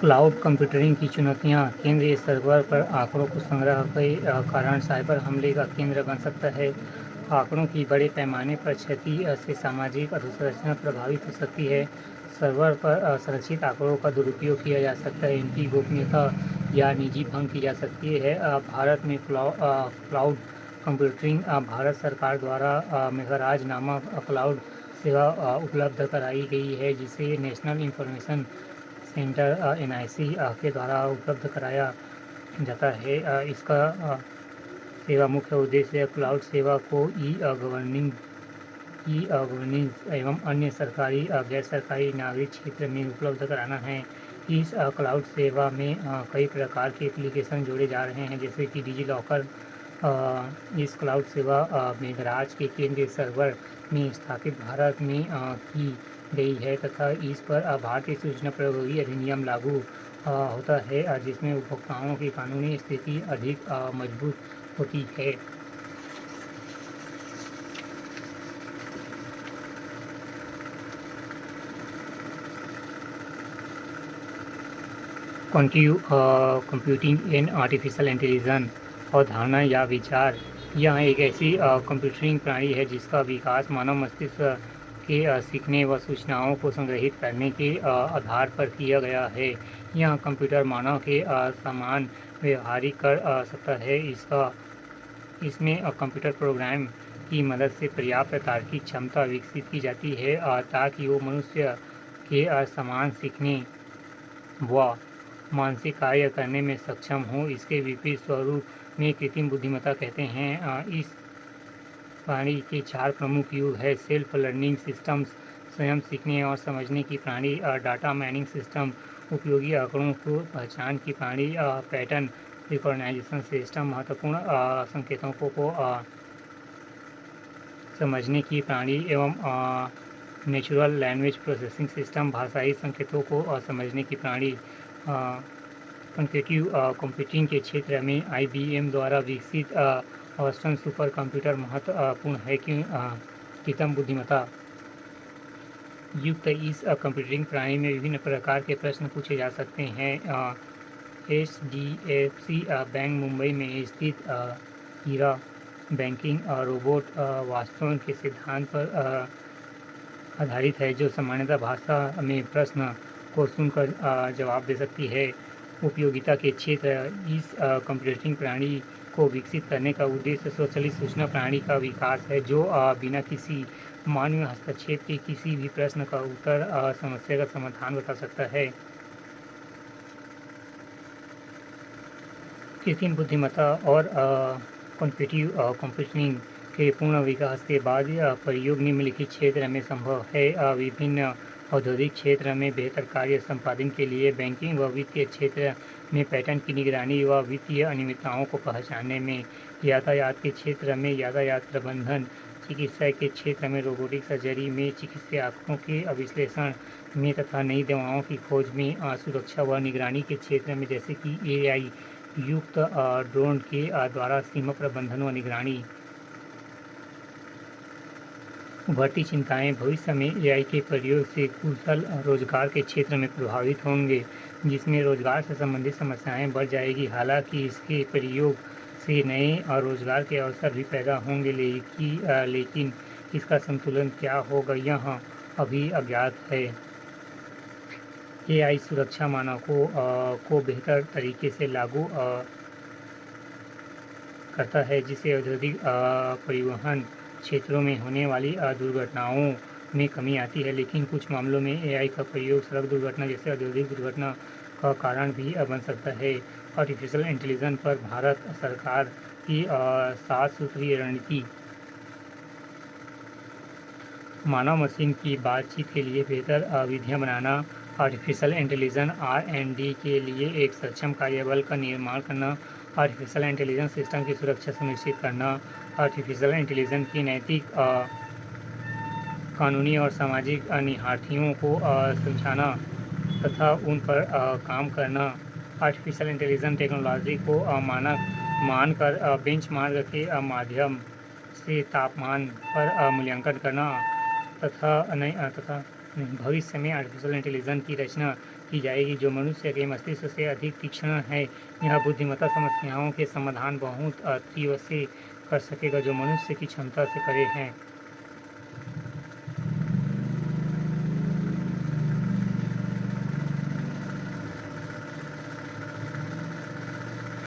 Cloud computing की चुनौतियां। केंद्रीय सर्वर पर आंकड़ों को संग्रह के कारण साइबर हमले का केंद्र बन सकता है। आंकड़ों की बड़े पैमाने पर क्षति से सामाजिक अधोसंरचना प्रभावित हो सकती है। सर्वर पर असुरक्षित आंकड़ों का दुरुपयोग किया जा सकता है, इनकी गोपनीयता या निजी भंग की जा सकती है। भारत में क्लाउड कंप्यूटिंग भारत सरकार द्वारा मेघराज नामक क्लाउड सेवा उपलब्ध कराई गई है, जिसे नेशनल इंफॉर्मेशन सेंटर NIC के द्वारा उपलब्ध कराया जाता है। इसका सेवा मुख्य उद्देश्य क्लाउड सेवा को गवर्नेंस एवं अन्य सरकारी गैर सरकारी नागरिक क्षेत्र में उपलब्ध कराना है। इस क्लाउड सेवा में कई प्रकार के एप्लीकेशन जोड़े जा रहे हैं, जैसे कि डिजी लॉकर। इस क्लाउड सेवा मेघराज के केंद्रीय सर्वर में स्थापित भारत में की गई है तथा इस पर भारतीय सूचना प्रौद्योगिकी अधिनियम लागू होता है, जिसमें उपभोक्ताओं की कानूनी स्थिति अधिक मजबूत होती है। कंप्यूटिंग इन आर्टिफिशियल इंटेलिजेंस अवधारणा या विचार। यह एक ऐसी कंप्यूटिंग प्रणाली है जिसका विकास मानव मस्तिष्क के सीखने व सूचनाओं को संग्रहित करने के आधार पर किया गया है। यह कंप्यूटर मानव के समान व्यवहारिक कर सकता है। इसमें कंप्यूटर प्रोग्राम की मदद से पर्याप्त तार्किक क्षमता विकसित की जाती है ताकि वो मनुष्य के समान सीखने व मानसिक कार्य करने में सक्षम हो। इसके विपरीत स्वरूप में कृत्रिम बुद्धिमत्ता कहते हैं। इस प्रणाली के 4 प्रमुख युग है: सेल्फ लर्निंग सिस्टम्स, स्वयं सीखने और समझने की प्रणाली, डाटा माइनिंग सिस्टम, उपयोगी आंकड़ों को पहचान की प्रणाली, पैटर्न रिकॉग्निशन सिस्टम, महत्वपूर्ण संकेतों को समझने की प्रणाली, एवं नेचुरल लैंग्वेज प्रोसेसिंग सिस्टम, भाषाई संकेतों को समझने की प्रणाली। क्वांटिटेटिव कंप्यूटिंग के क्षेत्र में IBM द्वारा विकसित ऑस्टन सुपर कंप्यूटर महत्वपूर्ण है कि कृत्रिम बुद्धिमत्ता युक्त इस कंप्यूटिंग प्रणाली में विभिन्न प्रकार के प्रश्न पूछे जा सकते हैं। HDFC बैंक मुंबई में स्थित हीरा बैंकिंग रोबोट वास्तवन के सिद्धांत पर आधारित है, जो सामान्यतः भाषा में प्रश्न को सुनकर जवाब दे सकती है। उपयोगिता के क्षेत्र। इस कंप्यूटिंग प्रणाली को विकसित करने का उद्देश्य स्वचालित सूचना प्रणाली का विकास है, जो बिना किसी मानवीय हस्तक्षेप के किसी भी प्रश्न का उत्तर समस्या का समाधान बता सकता है। कृत्रिम बुद्धिमत्ता और क्वांटिटेटिव कंप्यूटिंग के पूर्ण विकास के बाद प्रयोग निम्नलिखित क्षेत्र में संभव है। विभिन्न औद्योगिक क्षेत्र में बेहतर कार्य संपादन के लिए, बैंकिंग व वित्तीय क्षेत्र में पैटर्न की निगरानी व वित्तीय अनियमितताओं को पहचानने में, यातायात के क्षेत्र में यातायात प्रबंधन, चिकित्सा के क्षेत्र में रोबोटिक सर्जरी में, चिकित्सा आंकड़ों के विश्लेषण में तथा नई दवाओं की खोज में, सुरक्षा व निगरानी के क्षेत्र में, जैसे कि AI युक्त ड्रोन के द्वारा सीमा प्रबंधन व निगरानी। उभरती चिंताएं। भविष्य में AI के प्रयोग से कुशल रोजगार के क्षेत्र में प्रभावित होंगे, जिसमें रोजगार से संबंधित समस्याएं बढ़ जाएगी। हालांकि इसके प्रयोग से नए रोजगार के अवसर भी पैदा होंगे, लेकिन इसका संतुलन क्या होगा, यह अभी अज्ञात है। AI सुरक्षा मानकों को बेहतर तरीके से लागू करता है, जिससे औद्योगिक परिवहन क्षेत्रों में होने वाली दुर्घटनाओं में कमी आती है। लेकिन कुछ मामलों में AI का प्रयोग सड़क दुर्घटना जैसे औद्योगिक दुर्घटना का कारण भी बन सकता है। आर्टिफिशियल इंटेलिजेंस पर भारत सरकार की साफ सुथरी रणनीति। मानव मशीन की बातचीत के लिए बेहतर विधियाँ बनाना, आर्टिफिशियल इंटेलिजेंस R&D के लिए एक सक्षम कार्यबल का निर्माण करना, आर्टिफिशियल इंटेलिजेंस सिस्टम की सुरक्षा सुनिश्चित करना, आर्टिफिशियल इंटेलिजेंस की नैतिक, कानूनी और सामाजिक निहितार्थों को समझाना तथा उन पर काम करना, आर्टिफिशियल इंटेलिजेंस टेक्नोलॉजी को मानकर बेंचमार्क के माध्यम से तापमान पर मूल्यांकन करना तथा भविष्य में आर्टिफिशियल इंटेलिजेंस की रचना की जाएगी जो मनुष्य के मस्तिष्क से अधिक तीक्ष्ण है। यह बुद्धिमत्ता समस्याओं के समाधान बहुत तीव्र से कर सकेगा जो मनुष्य की क्षमता से परे हैं।